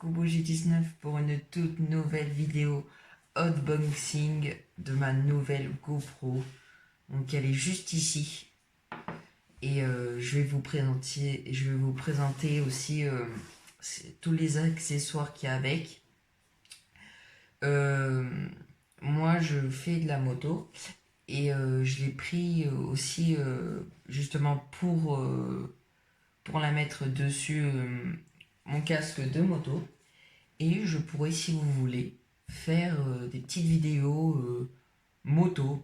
Kuboji19 pour une toute nouvelle vidéo unboxing de ma nouvelle GoPro. Donc elle est juste ici. Et je vais vous présenter aussi tous les accessoires qu'il y a avec. Moi je fais de la moto et je l'ai pris aussi justement pour la mettre dessus mon casque de moto. Et je pourrais, si vous voulez, faire des petites vidéos moto,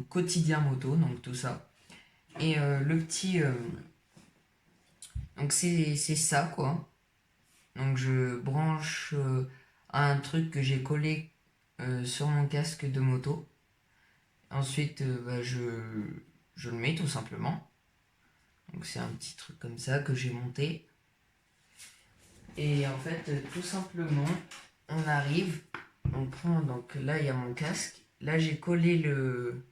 quotidien moto, donc tout ça. Et le petit... donc c'est ça, quoi. Donc je branche un truc que j'ai collé sur mon casque de moto. Ensuite, je le mets tout simplement. Donc c'est un petit truc comme ça que j'ai monté. Et en fait, tout simplement, on arrive, on prend, donc là il y a mon casque, là j'ai collé le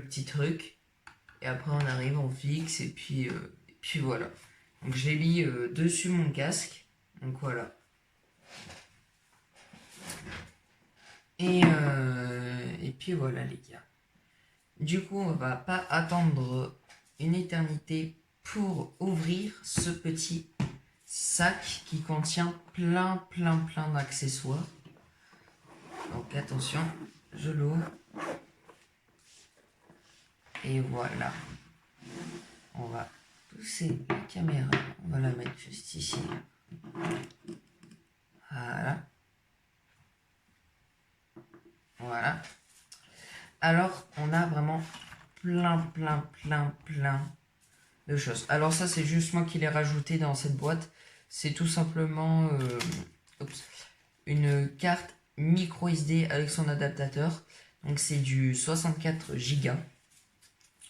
petit truc, et après on arrive, on fixe, et puis voilà. Donc j'ai mis dessus mon casque, donc voilà. Et puis voilà les gars. Du coup, on va pas attendre une éternité pour ouvrir ce petit sac qui contient plein d'accessoires. Donc attention, je l'ouvre. Et voilà. On va pousser la caméra. On va la mettre juste ici. Voilà. Voilà. Alors, on a vraiment plein de choses. Alors ça, c'est juste moi qui l'ai rajouté dans cette boîte. C'est tout simplement une carte micro SD avec son adaptateur. Donc c'est du 64 Go.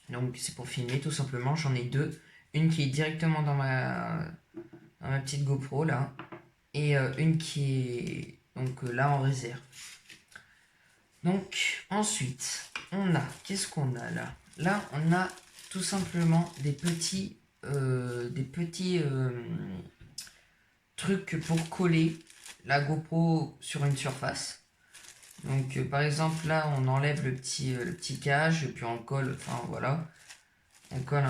Donc c'est pour filmer tout simplement. J'en ai deux. Une qui est directement dans ma petite GoPro là. Et une qui est donc là en réserve. Donc ensuite, on a... Qu'est-ce qu'on a là? Là, on a tout simplement des petits trucs pour coller la GoPro sur une surface. Donc par exemple là on enlève le petit cage et puis on colle, enfin voilà, on colle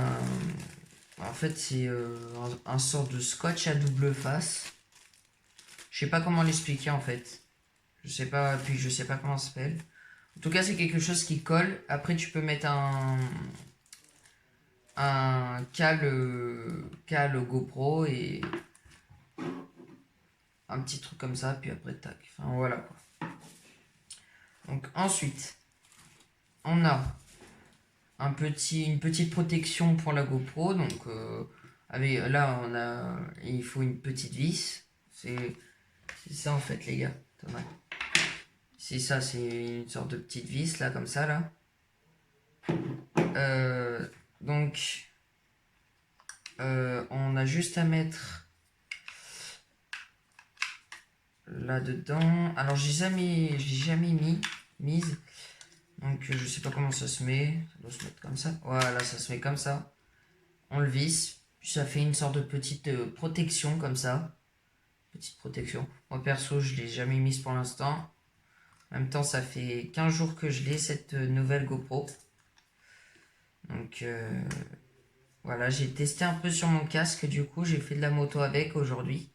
en fait c'est un sort de scotch à double face. Je sais pas comment l'expliquer en fait, je sais pas, puis je sais pas comment ça s'appelle. En tout cas c'est quelque chose qui colle. Après tu peux mettre un cale GoPro et un petit truc comme ça, puis après tac, enfin voilà quoi. Donc ensuite, on a une petite protection pour la GoPro. Donc là, il faut une petite vis. C'est ça en fait les gars. C'est ça, c'est une sorte de petite vis là, comme ça là. Donc, on a juste à mettre là-dedans. Alors j'ai jamais mise. Donc je sais pas comment ça se met. Ça doit se mettre comme ça. Voilà, ça se met comme ça. On le visse. Puis ça fait une sorte de petite protection comme ça. Petite protection. Moi perso, je l'ai jamais mise pour l'instant. En même temps, ça fait 15 jours que je l'ai, cette nouvelle GoPro. Donc voilà, j'ai testé un peu sur mon casque. Du coup, j'ai fait de la moto avec aujourd'hui.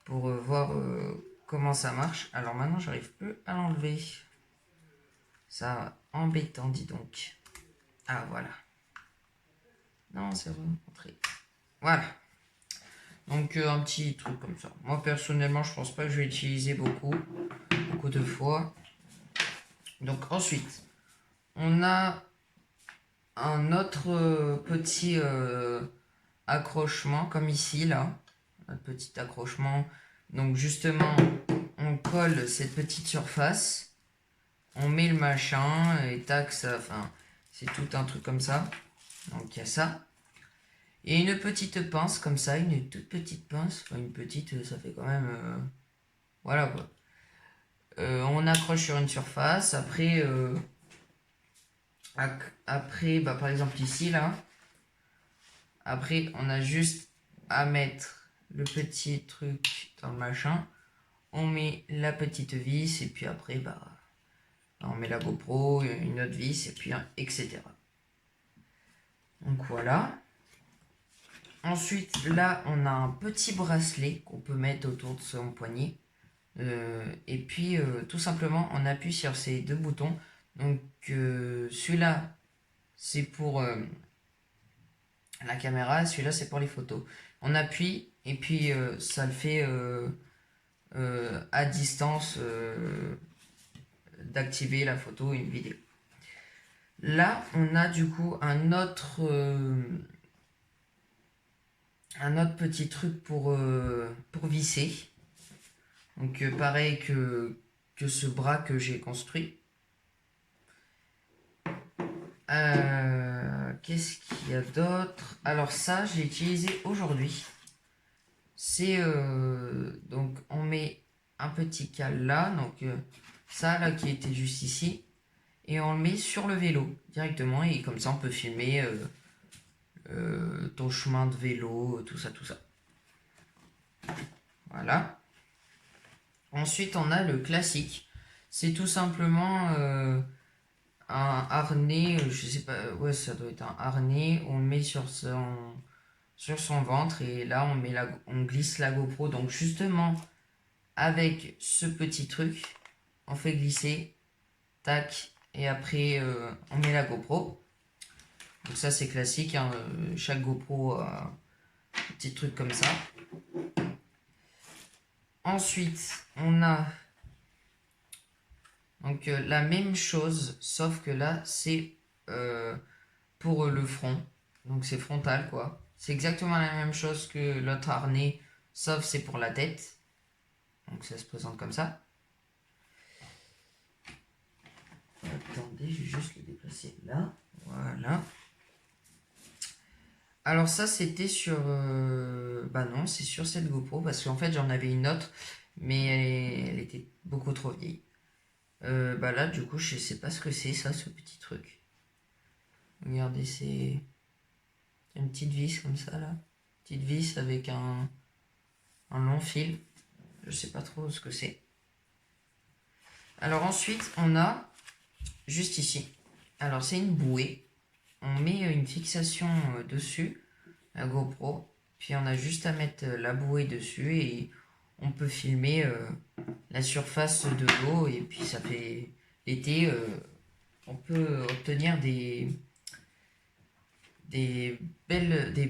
Pour voir comment ça marche. Alors maintenant, j'arrive plus à l'enlever. Ça embêtant, dis donc. Ah, voilà. Non, c'est rentré. Voilà. Donc, un petit truc comme ça. Moi, personnellement, je pense pas que je vais l'utiliser beaucoup de fois. Donc, ensuite, on a un autre petit accrochement, comme ici, là. Un petit accrochement. Donc, justement, on colle cette petite surface. On met le machin et tac, ça, enfin, c'est tout un truc comme ça. Donc il y a ça. Et une petite pince comme ça, une toute petite pince. Enfin, une petite, ça fait quand même... voilà quoi. On accroche sur une surface. Après, par exemple ici, là. Après, on a juste à mettre le petit truc dans le machin. On met la petite vis et puis après, bah, on met la GoPro, une autre vis et puis etc. Donc voilà. Ensuite, là, on a un petit bracelet qu'on peut mettre autour de son poignet. Et puis, tout simplement, on appuie sur ces deux boutons. Donc, celui-là, c'est pour la caméra. Celui-là, c'est pour les photos. On appuie et puis ça le fait à distance d'activer la photo ou une vidéo. Là, on a du coup un autre petit truc pour visser. Donc pareil que ce bras que j'ai construit. Qu'est-ce qu'il y a d'autre? Alors ça, je l'ai utilisé aujourd'hui. C'est donc on met un petit cal là, donc ça là qui était juste ici, et on le met sur le vélo directement, et comme ça on peut filmer ton chemin de vélo, tout ça, tout ça. Voilà. Ensuite, on a le classique. C'est tout simplement un harnais, je sais pas, ouais, ça doit être un harnais. On le met sur son ventre et là, on glisse la GoPro. Donc, justement, avec ce petit truc, on fait glisser, tac, et après, on met la GoPro. Donc, ça, c'est classique, hein, chaque GoPro a un petit truc comme ça. Ensuite, on a donc la même chose, sauf que là, c'est pour le front. Donc c'est frontal, quoi. C'est exactement la même chose que l'autre harnais, sauf c'est pour la tête. Donc ça se présente comme ça. Attendez, je vais juste le déplacer là. Voilà. Alors ça, c'était sur... bah non, c'est sur cette GoPro, parce qu'en fait, j'en avais une autre, mais elle était beaucoup trop vieille. Bah là, du coup, je sais pas ce que c'est, ça, ce petit truc. Regardez, c'est une petite vis comme ça, là. Petite vis avec un long fil. Je sais pas trop ce que c'est. Alors ensuite, on a, juste ici, alors c'est une bouée. On met une fixation dessus, la GoPro. Puis on a juste à mettre la bouée dessus et on peut filmer la surface de l'eau. Et puis ça fait l'été, on peut obtenir des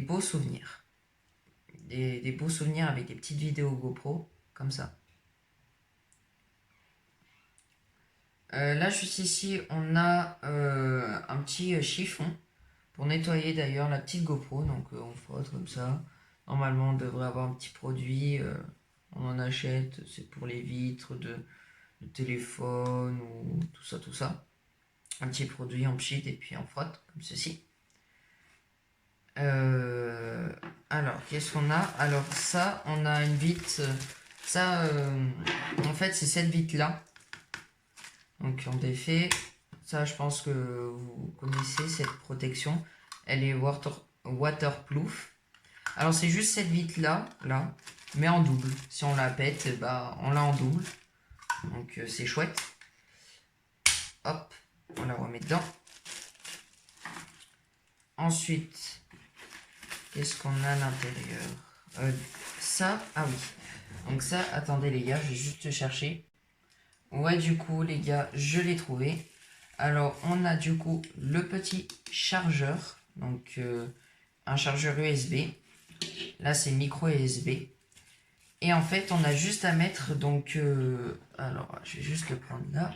beaux souvenirs. Des beaux souvenirs avec des petites vidéos GoPro, comme ça. Là, juste ici, on a un petit chiffon pour nettoyer d'ailleurs la petite GoPro. Donc, on frotte comme ça. Normalement, on devrait avoir un petit produit. On en achète, c'est pour les vitres de téléphone ou tout ça, tout ça. Un petit produit, on pchit et puis on frotte comme ceci. Alors, qu'est-ce qu'on a? Alors, ça, on a une vitre. Ça, en fait, c'est cette vitre-là. Donc, on défait. Ça, je pense que vous connaissez cette protection. Elle est waterproof. Alors, c'est juste cette vitre-là, là, mais en double. Si on la pète, bah, on l'a en double. Donc, c'est chouette. Hop, on la remet dedans. Ensuite, qu'est-ce qu'on a à l'intérieur? Ça, ah oui. Donc ça, attendez les gars, je vais juste chercher. Ouais, du coup, les gars, je l'ai trouvé. Alors, on a du coup le petit chargeur. Donc, un chargeur USB. Là, c'est micro USB. Et en fait, on a juste à mettre, donc... alors, je vais juste le prendre là.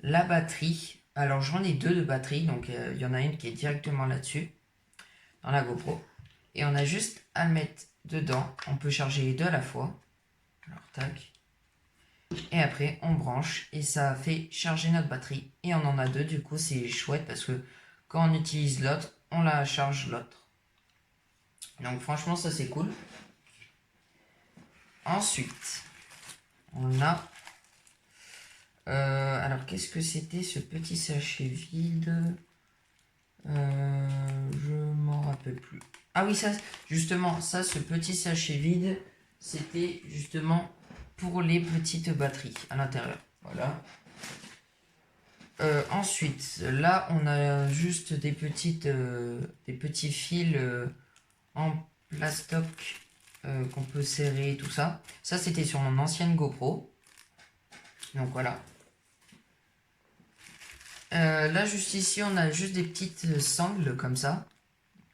La batterie. Alors, j'en ai deux de batterie. Donc, il y en a une qui est directement là-dessus. Dans la GoPro. Et on a juste à le mettre dedans. On peut charger les deux à la fois. Alors, tac. Et après, on branche et ça fait charger notre batterie. Et on en a deux, du coup, c'est chouette parce que quand on utilise l'autre, on la charge l'autre. Donc, franchement, ça c'est cool. Ensuite, on a... alors, qu'est-ce que c'était ce petit sachet vide? Je m'en un peu plus. Ah oui, ça, justement, ça, ce petit sachet vide, c'était justement pour les petites batteries à l'intérieur. Voilà. Ensuite, là, on a juste des petits fils en plastoc qu'on peut serrer, tout ça. Ça, c'était sur mon ancienne GoPro. Donc voilà. Là, juste ici, on a juste des petites sangles comme ça.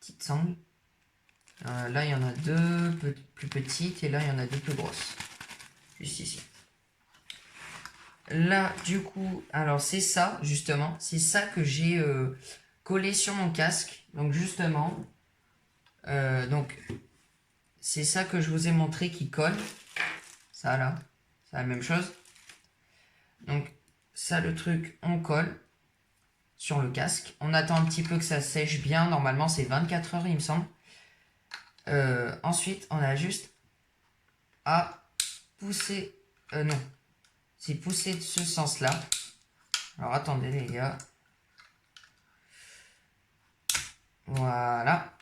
Petites sangles. Là, il y en a deux plus petites et là, il y en a deux plus grosses. Juste ici. Là, du coup, alors c'est ça, justement. C'est ça que j'ai collé sur mon casque. Donc, justement, c'est ça que je vous ai montré qui colle. Ça, là, c'est la même chose. Donc, ça, le truc, on colle sur le casque. On attend un petit peu que ça sèche bien. Normalement, c'est 24 heures, il me semble. Ensuite, on a juste à pousser... non, c'est pousser de ce sens-là. Alors, attendez, les gars. Voilà.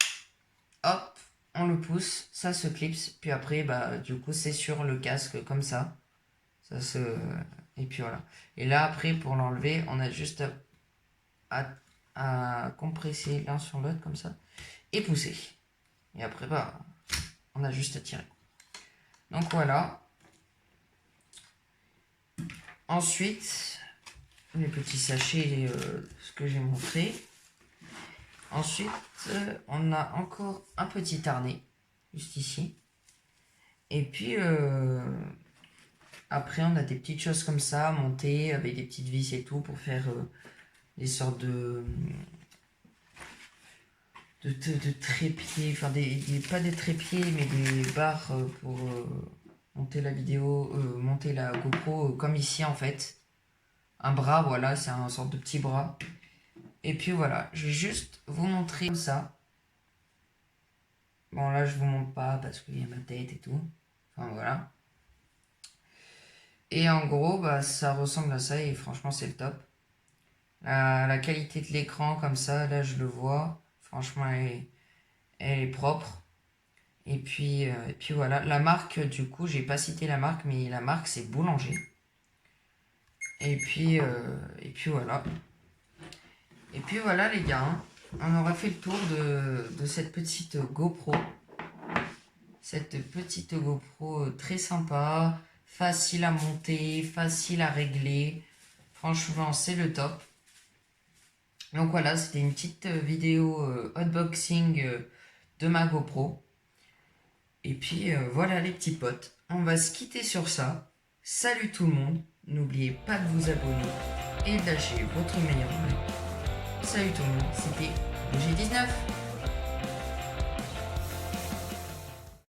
Hop, on le pousse, ça se clipse. Puis après, bah, du coup, c'est sur le casque comme ça. Ça se... Et puis voilà. Et là, après, pour l'enlever, on a juste à compresser l'un sur l'autre comme ça. Et pousser. Et après, bah, on a juste à tirer. Donc voilà. Ensuite, les petits sachets, ce que j'ai montré. Ensuite, on a encore un petit harnais, juste ici. Et puis, après, on a des petites choses comme ça, montées, avec des petites vis et tout, pour faire des sortes de trépieds, enfin, pas des trépieds, mais des barres pour monter la vidéo, monter la GoPro, comme ici, en fait. Un bras, voilà, c'est un sorte de petit bras. Et puis voilà, je vais juste vous montrer comme ça. Bon, là, je vous montre pas parce qu'il y a ma tête et tout. Enfin, voilà. Et en gros, bah, ça ressemble à ça et franchement, c'est le top. La qualité de l'écran, comme ça, là, je le vois. Franchement, elle est propre. Et puis voilà. La marque, du coup, j'ai pas cité la marque, mais la marque, c'est Boulanger. Et puis voilà. Et puis voilà, les gars. Hein. On aura fait le tour de cette petite GoPro. Cette petite GoPro très sympa, facile à monter, facile à régler. Franchement, c'est le top. Donc voilà, c'était une petite vidéo unboxing de ma GoPro. Et puis voilà les petits potes, on va se quitter sur ça. Salut tout le monde, n'oubliez pas de vous abonner et de lâcher votre meilleur like. Salut tout le monde, c'était G19.